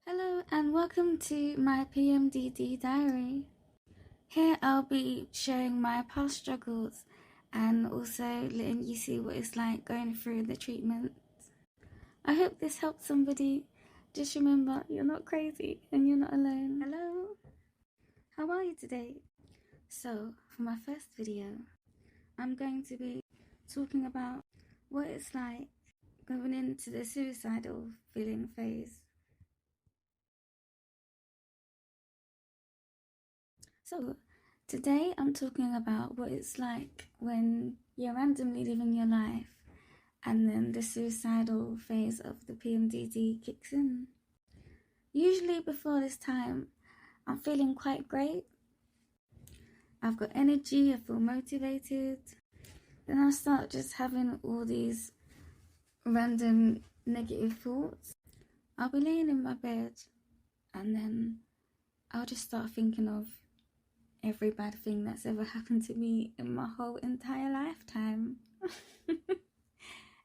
Hello and welcome to my PMDD diary. Here I'll be sharing my past struggles and also letting you see what it's like going through the treatment. I hope this helps somebody. Just remember, you're not crazy and you're not alone. Hello, how are you today? So, for my first video, I'm going to be talking about what it's like going into the suicidal feeling phase. So, today I'm talking about what it's like when you're randomly living your life and then the suicidal phase of the PMDD kicks in. Usually before this time, I'm feeling quite great. I've got energy, I feel motivated. Then I start just having all these random negative thoughts. I'll be laying in my bed and then I'll just start thinking of every bad thing that's ever happened to me in my whole entire lifetime.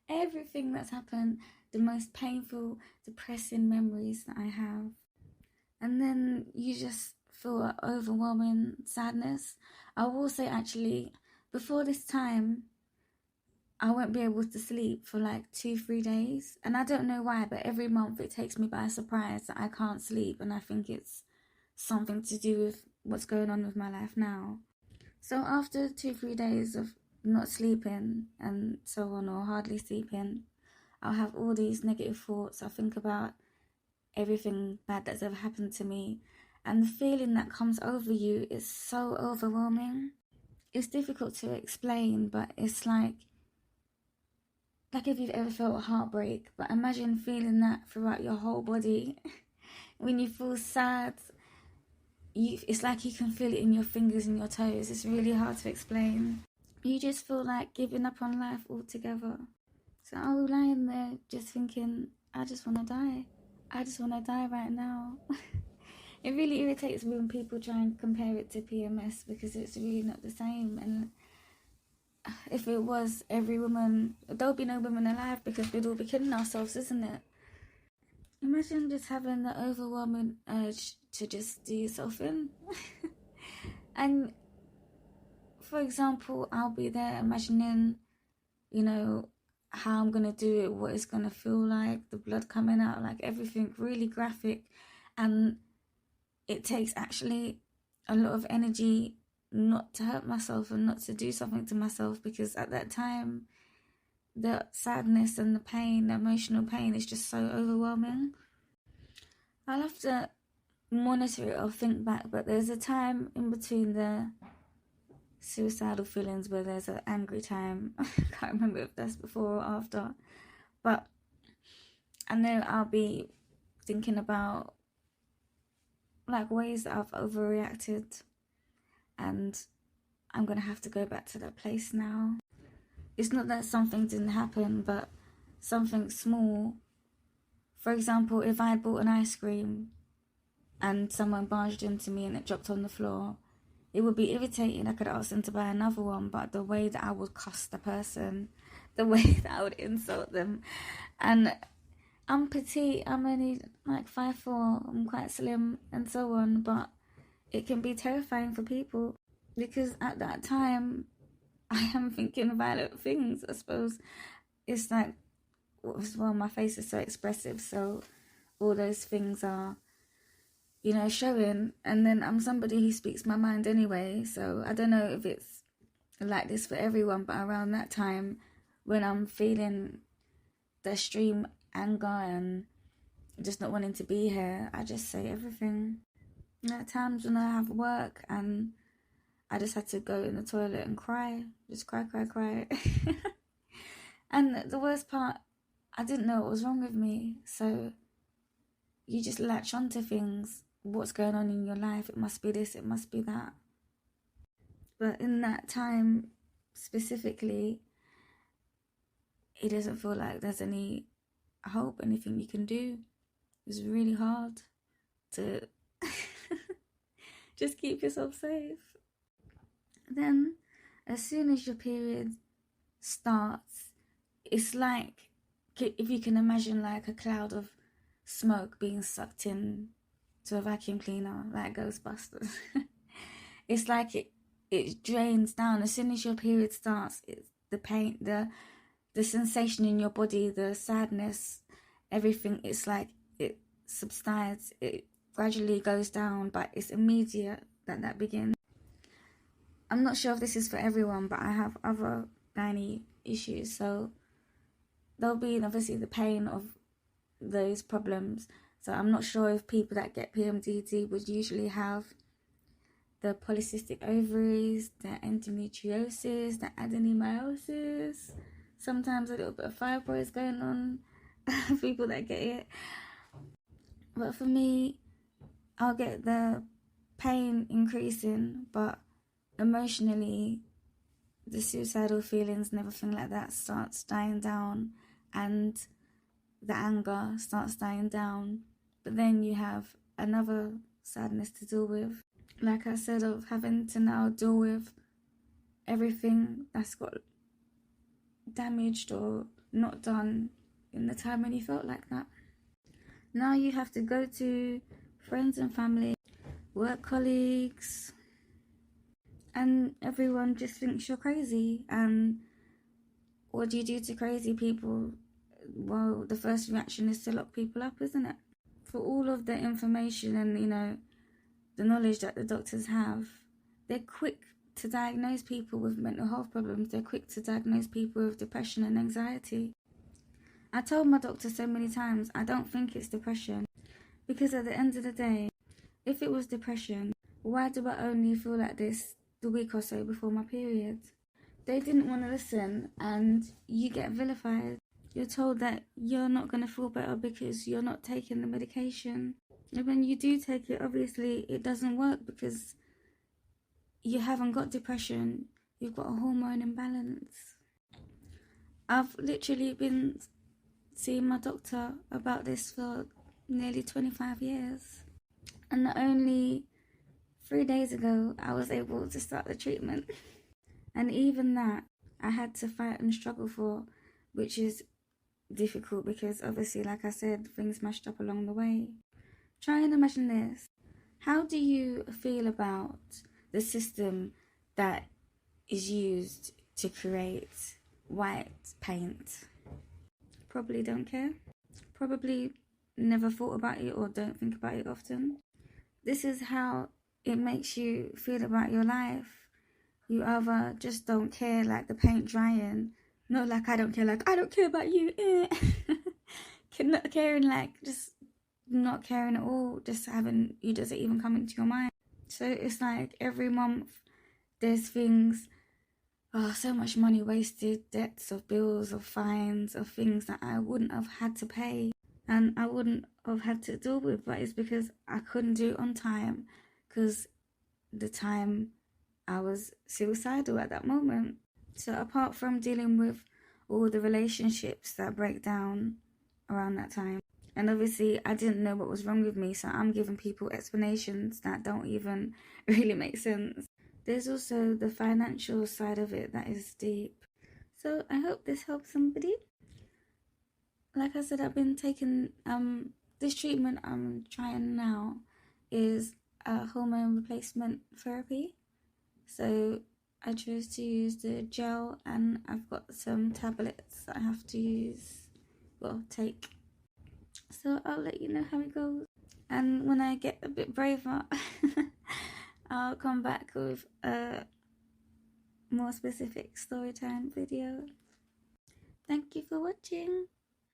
Everything that's happened, the most painful, depressing memories that I have. And then you just feel an overwhelming sadness. I will say actually, before this time, I won't be able to sleep for like 2-3 days. And I don't know why, but every month it takes me by surprise that I can't sleep. And I think it's something to do with what's going on with my life now. So after 2-3 days of not sleeping and so on, or hardly sleeping, I'll have all these negative thoughts. I'll think about everything bad that's ever happened to me, and the feeling that comes over you is so overwhelming. It's difficult to explain, but it's like if you've ever felt heartbreak, but imagine feeling that throughout your whole body. When you feel sad, it's like you can feel it in your fingers and your toes. It's really hard to explain. You just feel like giving up on life altogether. So I was lying there just thinking, I just want to die. I just want to die right now. It really irritates me when people try and compare it to PMS, because it's really not the same. And if it was, every woman, there'll be no women alive, because we'd all be killing ourselves, isn't it? Imagine just having the overwhelming urge to just do yourself in. And for example, I'll be there imagining, how I'm going to do it, what it's going to feel like, the blood coming out, like everything really graphic. And it takes actually a lot of energy not to hurt myself and not to do something to myself, because at that time, the sadness and the pain, the emotional pain is just so overwhelming. I'll have to monitor it or think back, but there's a time in between the suicidal feelings where there's an angry time. I can't remember if that's before or after, but I know I'll be thinking about like ways that I've overreacted, and I'm gonna have to go back to that place now. It's not that something didn't happen, but something small. For example, if I had bought an ice cream and someone barged into me and it dropped on the floor, it would be irritating. I could ask them to buy another one, but the way that I would cuss the person, the way that I would insult them, and I'm petite, I'm only like 5'4", I'm quite slim and so on, but it can be terrifying for people, because at that time, I am thinking violent things, I suppose. It's like, well, my face is so expressive, so all those things are, showing. And then I'm somebody who speaks my mind anyway, so I don't know if it's like this for everyone, but around that time, when I'm feeling the extreme anger and just not wanting to be here, I just say everything. And at times when I have work and I just had to go in the toilet and cry. Just cry. And the worst part, I didn't know what was wrong with me. So you just latch onto things. What's going on in your life? It must be this, it must be that. But in that time, specifically, it doesn't feel like there's any hope, anything you can do. It's really hard to just keep yourself safe. Then, as soon as your period starts, it's like, if you can imagine like a cloud of smoke being sucked in to a vacuum cleaner, like Ghostbusters. It's like it drains down as soon as your period starts. It's the pain, the sensation in your body, the sadness, everything. It's like it subsides, it gradually goes down, but it's immediate that begins. I'm not sure if this is for everyone, but I have other gynae issues, so there'll be obviously the pain of those problems. So I'm not sure if people that get PMDD would usually have the polycystic ovaries, the endometriosis, the adenomyosis, sometimes a little bit of fibroids going on, people that get it. But for me, I'll get the pain increasing, but emotionally, the suicidal feelings and everything like that starts dying down, and the anger starts dying down. But then you have another sadness to deal with, like I said, of having to now deal with everything that's got damaged or not done in the time when you felt like that. Now you have to go to friends and family, work colleagues, and everyone just thinks you're crazy. And what do you do to crazy people? Well, the first reaction is to lock people up, isn't it? For all of the information and, the knowledge that the doctors have, they're quick to diagnose people with mental health problems. They're quick to diagnose people with depression and anxiety. I told my doctor so many times, I don't think it's depression. Because at the end of the day, if it was depression, why do I only feel like this the week or so before my period? They didn't want to listen, and you get vilified. You're told that you're not going to feel better because you're not taking the medication. And when you do take it, obviously it doesn't work because you haven't got depression. You've got a hormone imbalance. I've literally been seeing my doctor about this for nearly 25 years. And only 3 days ago, I was able to start the treatment. And even that, I had to fight and struggle for, which is difficult because obviously, like I said, things mashed up along the way. Try and imagine this. How do you feel about the system that is used to create white paint? Probably don't care. Probably never thought about it or don't think about it often. This is how it makes you feel about your life. You either just don't care, like the paint drying. Not like I don't care, like I don't care about you. Not caring, like just not caring at all. Just having, you doesn't even come into your mind. So it's like every month there's things, so much money wasted, debts of bills, of fines, of things that I wouldn't have had to pay and I wouldn't have had to deal with, but it's because I couldn't do it on time because the time I was suicidal at that moment. So apart from dealing with all the relationships that break down around that time, and obviously I didn't know what was wrong with me, so I'm giving people explanations that don't even really make sense. There's also the financial side of it that is deep. So I hope this helps somebody. Like I said, I've been taking, this treatment I'm trying now is a hormone replacement therapy. So I chose to use the gel, and I've got some tablets that I have to take. So I'll let you know how it goes. And when I get a bit braver, I'll come back with a more specific story time video. Thank you for watching.